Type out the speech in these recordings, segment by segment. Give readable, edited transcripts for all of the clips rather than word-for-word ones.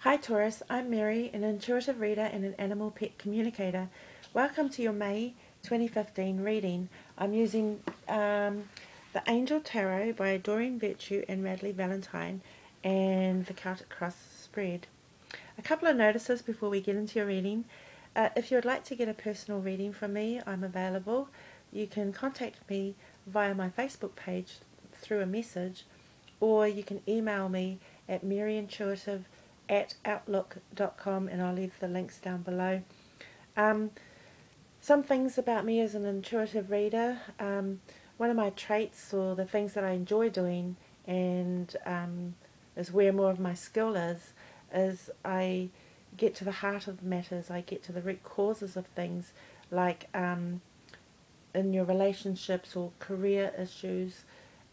Hi Taurus, I'm Mary, an intuitive reader and an animal pet communicator. Welcome to your May 2015 reading. I'm using the Angel Tarot by Doreen Virtue and Radley Valentine and the Celtic Cross spread. A couple of notices before we get into your reading. If you would like to get a personal reading from me, I'm available. You can contact me via my Facebook page through a message, or you can email me at maryintuitive@outlook.com, and I'll leave the links down below. Some things about me as an intuitive reader. One of my traits, or the things that I enjoy doing, and is where more of my skill is I get to the heart of matters. I get to the root causes of things, like in your relationships or career issues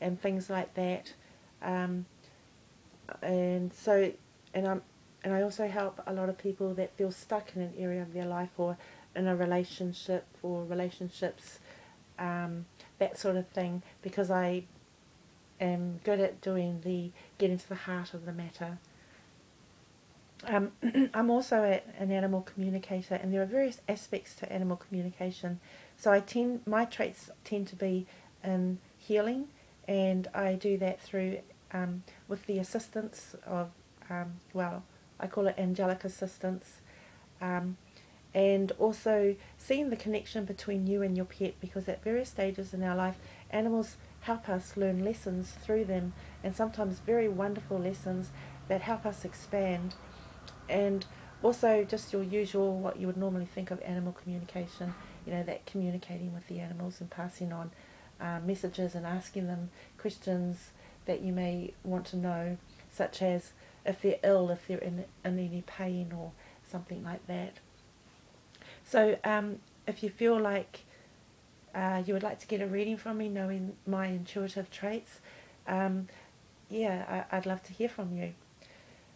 and things like that. And I also help a lot of people that feel stuck in an area of their life, or in a relationship or relationships, that sort of thing, because I am good at doing getting to the heart of the matter. I'm also an animal communicator, and there are various aspects to animal communication. So my traits tend to be in healing, and I do that through with the assistance of I call it angelic assistance, and also seeing the connection between you and your pet, because at various stages in our life, animals help us learn lessons through them, and sometimes very wonderful lessons that help us expand. And also just your usual, what you would normally think of animal communication, that communicating with the animals and passing on messages and asking them questions that you may want to know, such as if they're ill, if they're in any pain or something like that. So if you feel like you would like to get a reading from me, knowing my intuitive traits, I'd love to hear from you.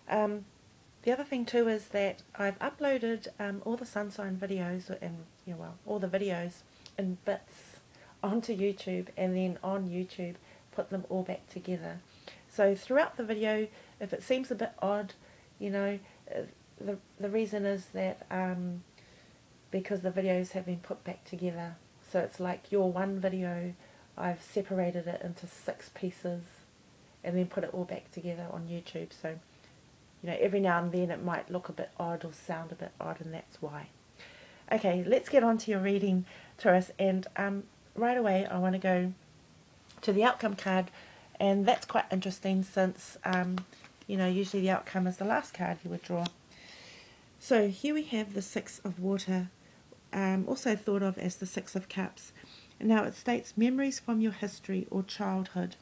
The other thing too is that I've uploaded all the sun sign videos, and all the videos in bits onto YouTube, and then on YouTube put them all back together. So throughout the video, if it seems a bit odd, the reason is that because the videos have been put back together. So it's like your one video, I've separated it into 6 pieces and then put it all back together on YouTube. So every now and then it might look a bit odd or sound a bit odd, and that's why. Okay, let's get on to your reading, Taurus, and right away I want to go to the outcome card, and that's quite interesting since usually the outcome is the last card you would draw. So here we have the 6 of water, also thought of as the 6 of cups. And now it states memories from your history or childhood,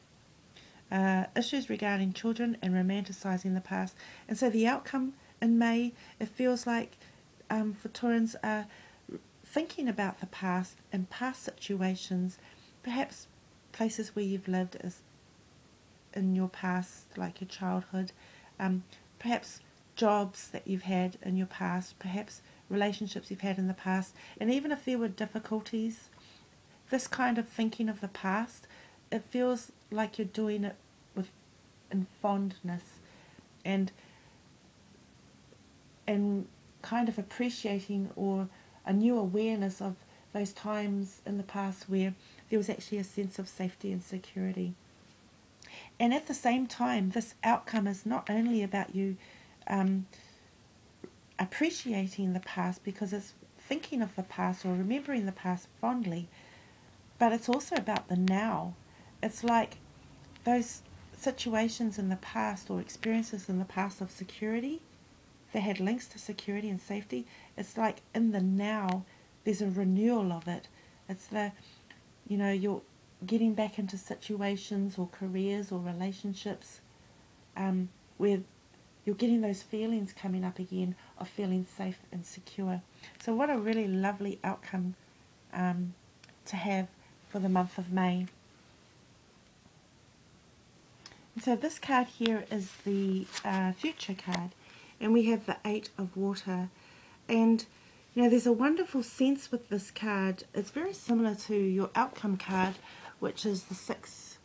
issues regarding children and romanticizing the past. And so the outcome in May, it feels like for Taurans are thinking about the past and past situations, perhaps places where you've lived as in your past, like your childhood, perhaps jobs that you've had in your past, perhaps relationships you've had in the past, and even if there were difficulties, this kind of thinking of the past, it feels like you're doing it in fondness and kind of appreciating, or a new awareness of those times in the past where there was actually a sense of safety and security. And at the same time, this outcome is not only about you appreciating the past because it's thinking of the past or remembering the past fondly, but it's also about the now. It's like those situations in the past or experiences in the past of security that had links to security and safety. It's like in the now there's a renewal of it. It's you're getting back into situations or careers or relationships where you're getting those feelings coming up again of feeling safe and secure. So what a really lovely outcome to have for the month of May. And so this card here is the future card, and we have the 8 of water. And there's a wonderful sense with this card. It's very similar to your outcome card, which is the 6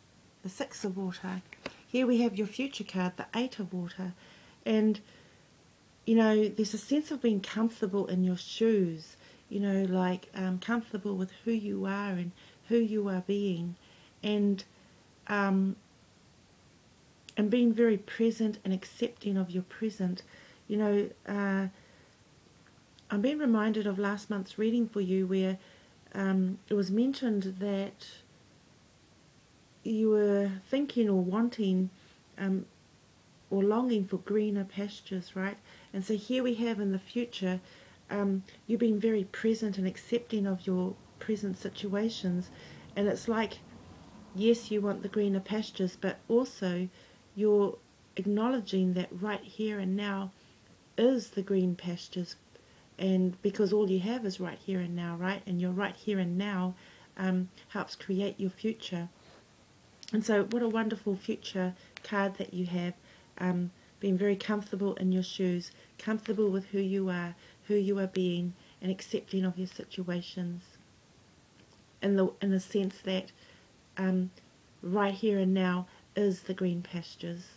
of water. Here we have your future card, the 8 of water. And you know, there's a sense of being comfortable in your shoes, you know, like comfortable with who you are and who you are being, and um, and being very present and accepting of your present. You know, I'm being reminded of last month's reading for you where it was mentioned that you were thinking or wanting or longing for greener pastures, right? And so here we have in the future, you being very present and accepting of your present situations. And it's like, yes, you want the greener pastures, but also you're acknowledging that right here and now is the green pastures, and because all you have is right here and now, right? And your right here and now helps create your future. And so what a wonderful future card that you have, being very comfortable in your shoes, comfortable with who you are being, and accepting of your situations, in the sense that right here and now is the green pastures.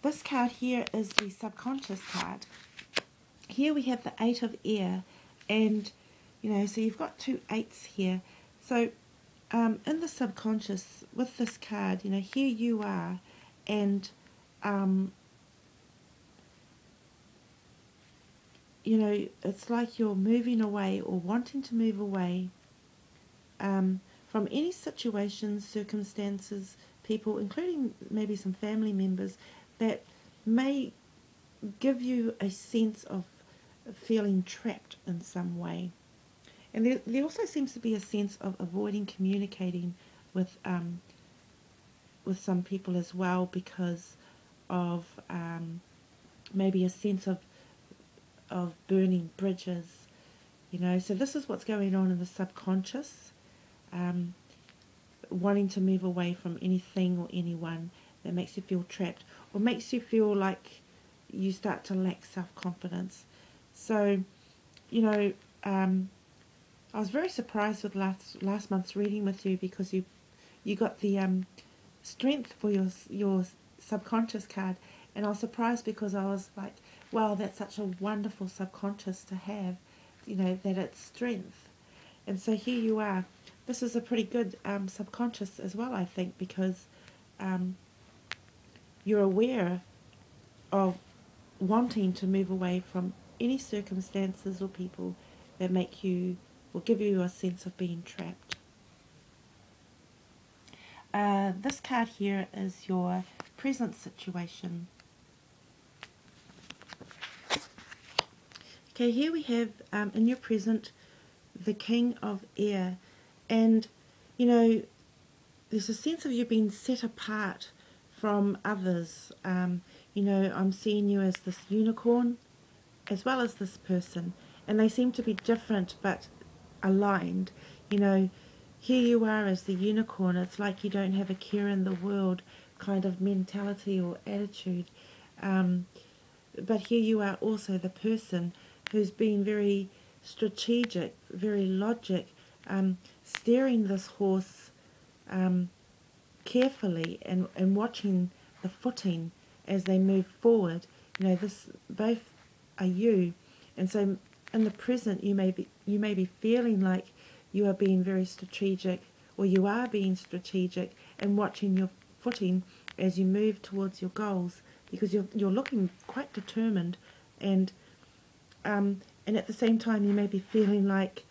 This card here is the subconscious card. Here we have the Eight of Air, and you know, so you've got two eights here. So in the subconscious, with this card, you know, here you are, and you know, it's like you're moving away or wanting to move away from any situations, circumstances, people, including maybe some family members, that may give you a sense of feeling trapped in some way. And there also seems to be a sense of avoiding communicating with some people as well, because of maybe a sense of burning bridges, you know. So this is what's going on in the subconscious, wanting to move away from anything or anyone that makes you feel trapped or makes you feel like you start to lack self-confidence. So, you know, I was very surprised with last month's reading with you, because you got the strength for your subconscious card, and I was surprised because I was like, wow, that's such a wonderful subconscious to have, you know, that it's strength. And so here you are. This is a pretty good subconscious as well, I think, because you're aware of wanting to move away from any circumstances or people that make you or give you a sense of being trapped. This card here is your present situation. Okay, here we have in your present the King of Air, and you know, there's a sense of you being set apart from others. You know, I'm seeing you as this unicorn as well as this person, and they seem to be different but aligned. You know, here you are as the unicorn. It's like you don't have a care in the world kind of mentality or attitude, but here you are also the person who's been very strategic, very logic, steering this horse carefully and watching the footing as they move forward. You know, this both are you, and so in the present you may be feeling like you are being very strategic, or you are being strategic and watching your footing as you move towards your goals, because you're looking quite determined, and at the same time you may be feeling like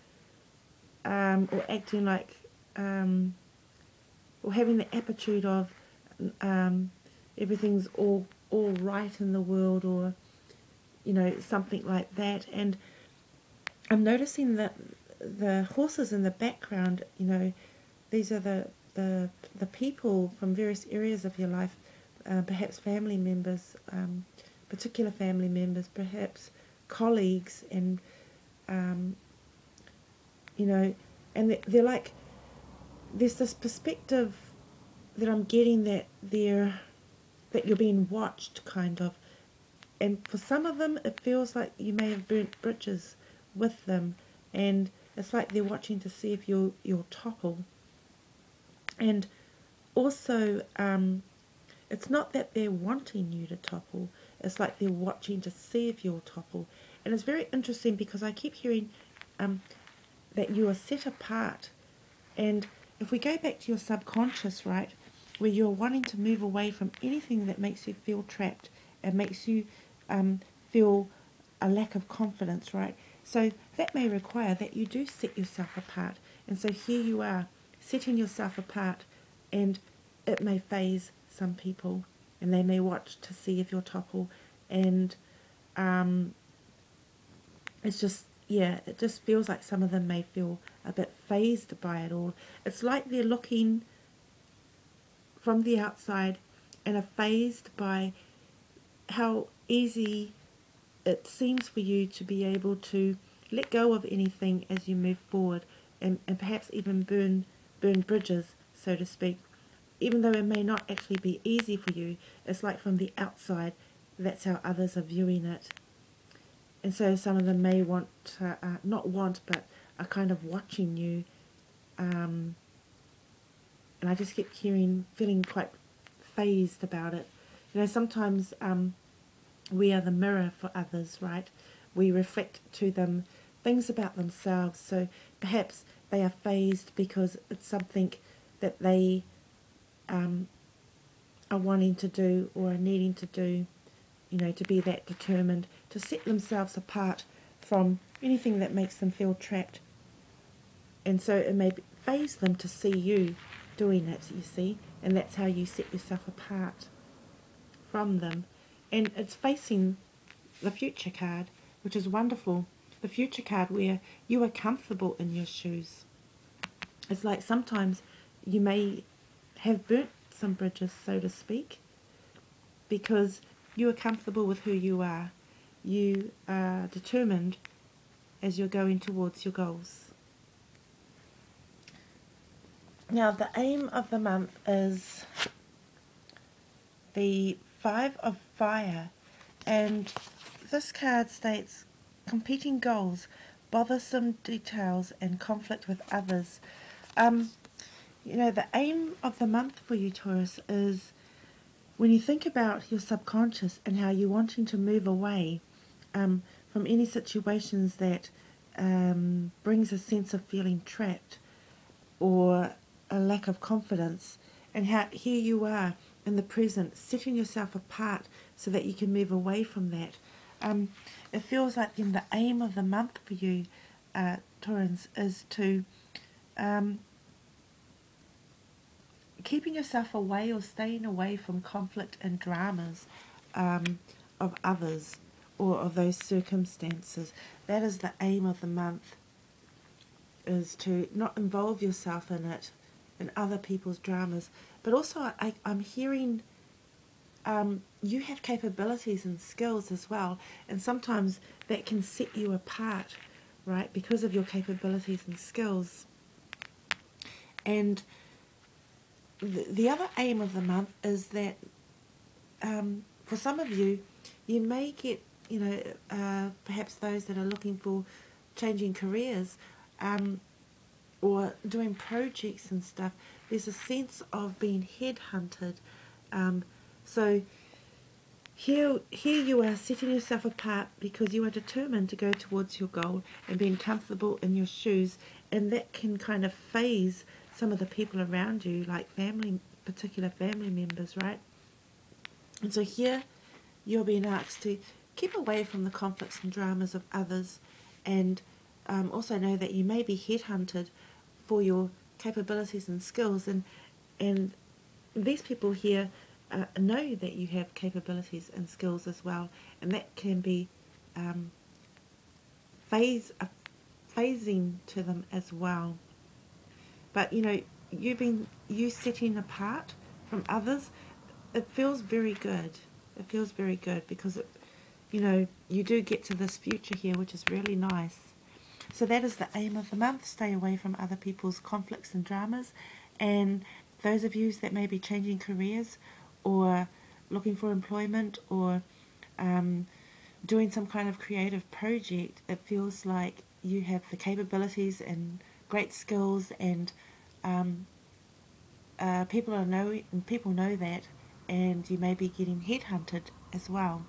or acting like or having the attitude of everything's all right in the world, or you know, something like that. And I'm noticing that the horses in the background, you know, these are the people from various areas of your life, perhaps family members, particular family members, perhaps colleagues, and you know, and they're like, there's this perspective that I'm getting that you're being watched, kind of. And for some of them, it feels like you may have burnt bridges with them, and it's like they're watching to see if you'll topple. And also, It's not that they're wanting you to topple, it's like they're watching to see if you'll topple. And it's very interesting because I keep hearing that you are set apart. And if we go back to your subconscious, right, where you're wanting to move away from anything that makes you feel trapped and makes you feel a lack of confidence, right? So that may require that you do set yourself apart. And so here you are, setting yourself apart, and it may phase some people, and they may watch to see if you'll topple, and it's just, yeah, it just feels like some of them may feel a bit phased by it all. It's like they're looking from the outside and are phased by how easy it seems for you to be able to let go of anything as you move forward, and perhaps even burn bridges, so to speak. Even though it may not actually be easy for you, it's like from the outside, that's how others are viewing it. And so some of them may want to, not want, but are kind of watching you. And I just keep feeling quite phased about it. You know, sometimes we are the mirror for others, right? We reflect to them things about themselves. So perhaps they are phased because it's something that they are wanting to do or are needing to do, you know, to be that determined, to set themselves apart from anything that makes them feel trapped. And so it may phase them to see you doing it, you see, and that's how you set yourself apart from them. And it's facing the future card, which is wonderful. The future card where you are comfortable in your shoes. It's like sometimes you may have burnt some bridges, so to speak, because you are comfortable with who you are. You are determined as you're going towards your goals. Now, the aim of the month is the Five of Fire, and this card states competing goals, bothersome details, and conflict with others. You know, the aim of the month for you, Taurus, is when you think about your subconscious and how you're wanting to move away from any situations that brings a sense of feeling trapped or a lack of confidence, and how here you are in the present, setting yourself apart so that you can move away from that. It feels like then the aim of the month for you, Taurus, is to keeping yourself away or staying away from conflict and dramas of others or of those circumstances. That is the aim of the month, is to not involve yourself in it, in other people's dramas. But also I'm hearing you have capabilities and skills as well, and sometimes that can set you apart, right, because of your capabilities and skills. And the other aim of the month is that for some of you, you may get, you know, perhaps those that are looking for changing careers or doing projects and stuff, there's a sense of being headhunted. So here you are setting yourself apart because you are determined to go towards your goal and being comfortable in your shoes, and that can kind of phase some of the people around you, like particular family members, right? And so here you're being asked to keep away from the conflicts and dramas of others, and also know that you may be headhunted for your capabilities and skills, and these people here know that you have capabilities and skills as well, and that can be phasing to them as well. But you know, you setting apart from others, it feels very good. It feels very good because it, you know, you do get to this future here, which is really nice. So that is the aim of the month. Stay away from other people's conflicts and dramas. And those of you that may be changing careers or looking for employment or doing some kind of creative project, it feels like you have the capabilities and great skills, and people know that, and you may be getting headhunted as well.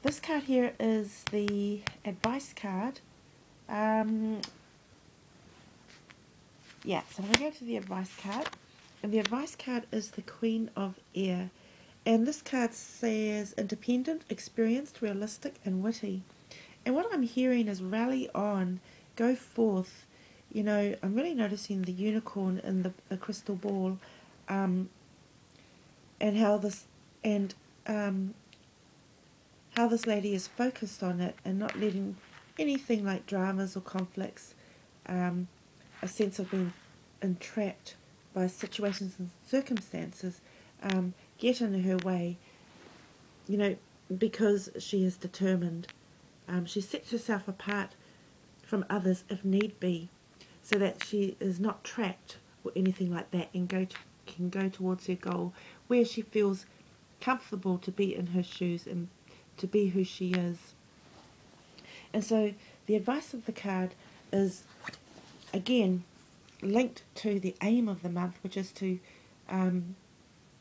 This card here is the advice card. Yeah, so I'm going to go to the advice card. And the advice card is the Queen of Air. And this card says independent, experienced, realistic, and witty. And what I'm hearing is rally on, go forth. You know, I'm really noticing the unicorn in the crystal ball, and how this lady is focused on it and not letting anything like dramas or conflicts, a sense of being entrapped by situations and circumstances, get in her way, you know, because she is determined. She sets herself apart from others if need be, so that she is not trapped or anything like that, and can go towards her goal where she feels comfortable to be in her shoes and to be who she is. And so the advice of the card is, again, linked to the aim of the month, which is to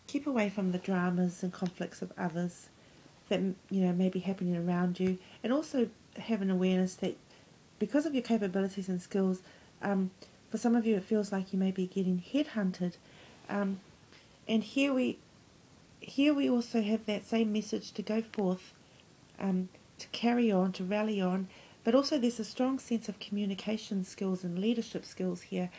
keep away from the dramas and conflicts of others that, you know, may be happening around you, and also have an awareness that because of your capabilities and skills, for some of you it feels like you may be getting headhunted, and here we also have that same message to go forth, to carry on, to rally on, but also there's a strong sense of communication skills and leadership skills here.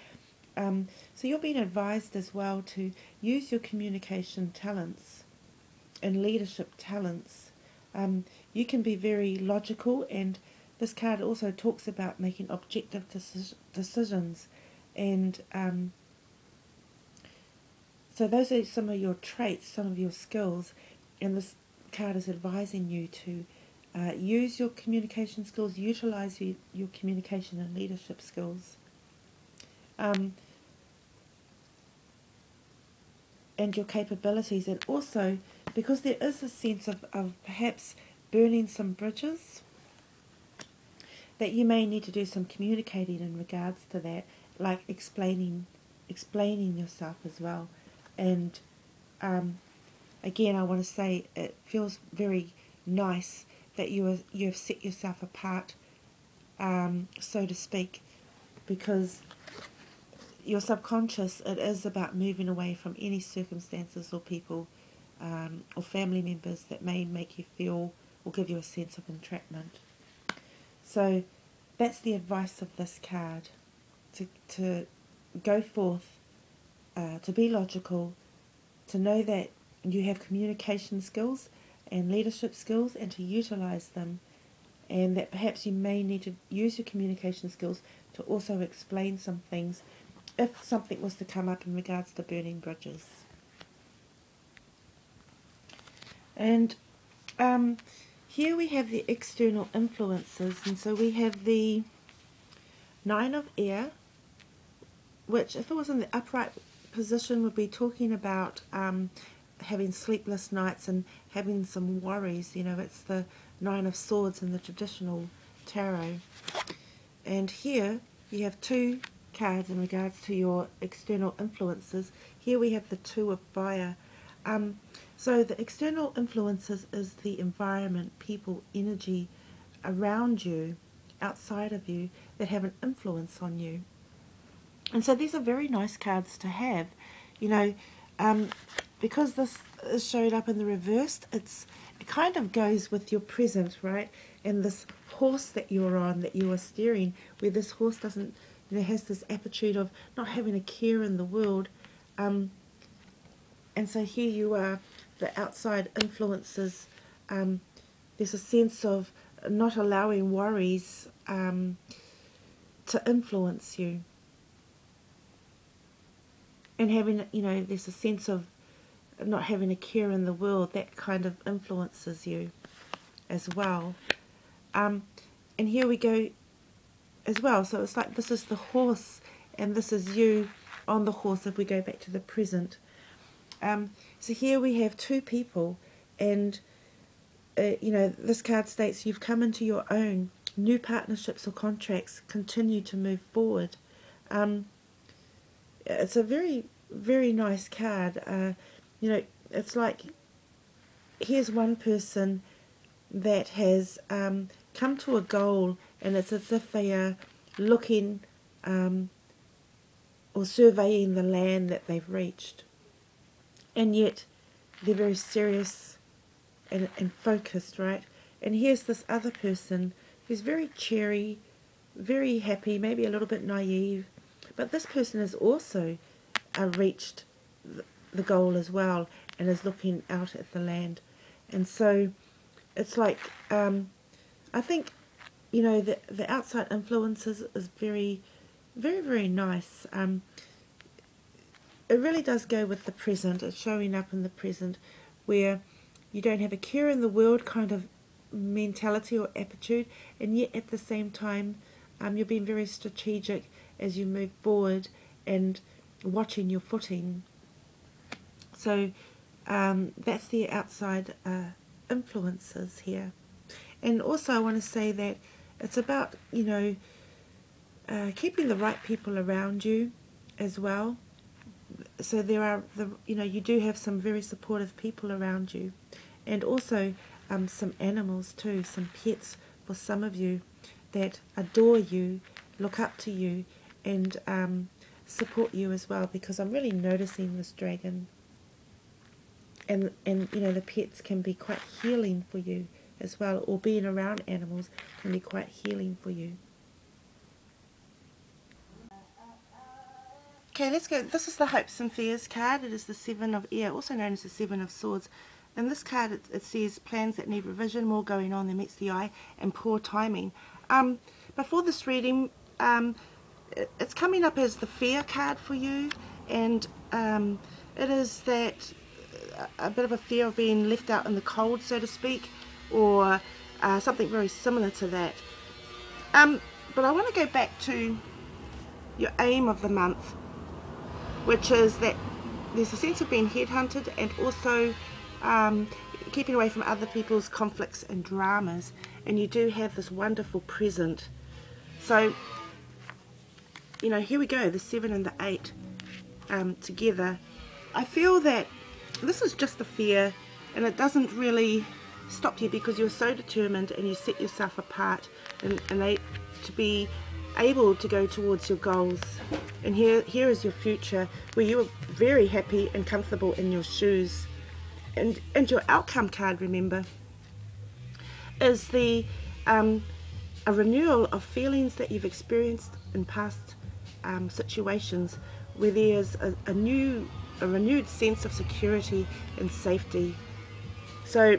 So you're being advised as well to use your communication talents and leadership talents. You can be very logical, and this card also talks about making objective decisions, and so those are some of your traits, some of your skills, and this card is advising you to use your communication skills, utilize your communication and leadership skills. And your capabilities, and also because there is a sense of perhaps burning some bridges, that you may need to do some communicating in regards to that, like explaining yourself as well. And again, I want to say it feels very nice that you have set yourself apart, so to speak, because your subconscious, it is about moving away from any circumstances or people or family members that may make you feel or give you a sense of entrapment. So that's the advice of this card, to go forth, to be logical, to know that you have communication skills and leadership skills, and to utilize them, and that perhaps you may need to use your communication skills to also explain some things if something was to come up in regards to burning bridges. And here we have the external influences, and so we have the Nine of Air, which if it was in the upright position would be talking about having sleepless nights and having some worries. You know, it's the Nine of Swords in the traditional tarot. And here you have two cards in regards to your external influences. Here we have the Two of Fire. So the external influences is the environment, people, energy around you, outside of you, that have an influence on you. And so these are very nice cards to have, you know, because this is showed up in the reversed. It kind of goes with your present, right? And this horse that you're on, that you are steering, where this horse doesn't, you know, has this attitude of not having a care in the world. And so here you are, the outside influences. There's a sense of not allowing worries to influence you. And having, you know, there's a sense of not having a care in the world that kind of influences you as well. And here we go as well. So it's like this is the horse and this is you on the horse if we go back to the present. So here we have two people, and you know, this card states you've come into your own. New partnerships or contracts continue to move forward. It's a very very nice card. You know, it's like, here's one person that has come to a goal, and it's as if they are looking or surveying the land that they've reached, and yet they're very serious and focused, right? And here's this other person who's very cheery, very happy, maybe a little bit naive, but this person has also reached the goal as well, and is looking out at the land. And so it's like, I think, you know, the outside influences is very, very, very nice. It really does go with the present. It's showing up in the present, where you don't have a care in the world kind of mentality or attitude, and yet at the same time you're being very strategic as you move forward and watching your footing. So that's the outside influences here. And also I want to say that it's about, you know, keeping the right people around you as well. So there are, you know, you do have some very supportive people around you, and also some animals too, some pets for some of you that adore you, look up to you, and support you as well, because I'm really noticing this dragon. And you know, the pets can be quite healing for you as well, or being around animals can be quite healing for you. Okay, let's go. This is the Hopes and Fears card. It is the Seven of Air, also known as the Seven of Swords. In this card, it says plans that need revision, more going on than meets the eye, and poor timing. Before this reading, it's coming up as the Fear card for you, and it is that a bit of a fear of being left out in the cold, so to speak, or something very similar to that. But I want to go back to your aim of the month, which is that there's a sense of being headhunted, and also keeping away from other people's conflicts and dramas, and you do have this wonderful present. So, you know, here we go, the 7 and the 8 together. I feel that this is just a fear, and it doesn't really stop you, because you're so determined and you set yourself apart and to be able to go towards your goals. And here is your future, where you are very happy and comfortable in your shoes. And your outcome card, remember, is the a renewal of feelings that you've experienced in past situations, where there's a renewed sense of security and safety. So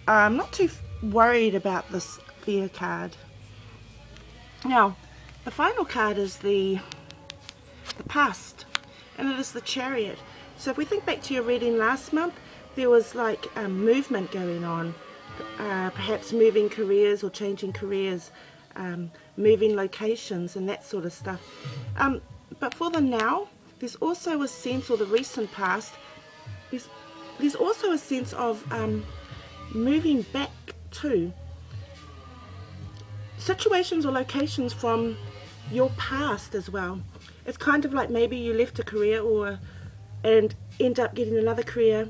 I'm not too worried about this fear card. Now, the final card is the past, and it is the Chariot. So if we think back to your reading last month, there was like movement going on, perhaps moving careers or changing careers, moving locations and that sort of stuff. But for the now, there's also a sense, or the recent past, there's also a sense of moving back to situations or locations from your past as well. It's kind of like maybe you left a career and end up getting another career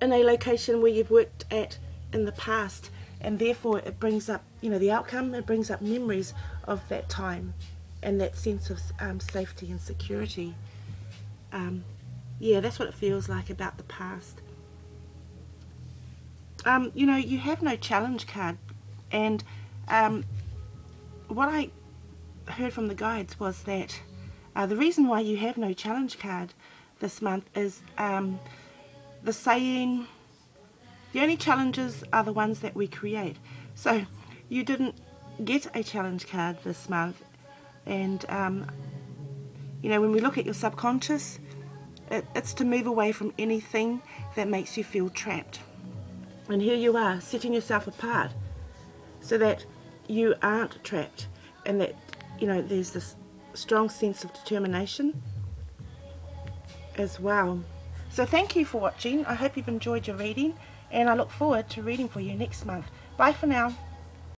in a location where you've worked at in the past, and therefore it brings up, you know, the outcome, it brings up memories of that time and that sense of safety and security. Yeah, that's what it feels like about the past. You know, you have no challenge card, and what I heard from the guides was that the reason why you have no challenge card this month is the saying, the only challenges are the ones that we create. So you didn't get a challenge card this month, and you know, when we look at your subconscious, it's to move away from anything that makes you feel trapped. And here you are, setting yourself apart so that you aren't trapped, and that, you know, there's this strong sense of determination as well. So thank you for watching. I hope you've enjoyed your reading, and I look forward to reading for you next month. Bye for now.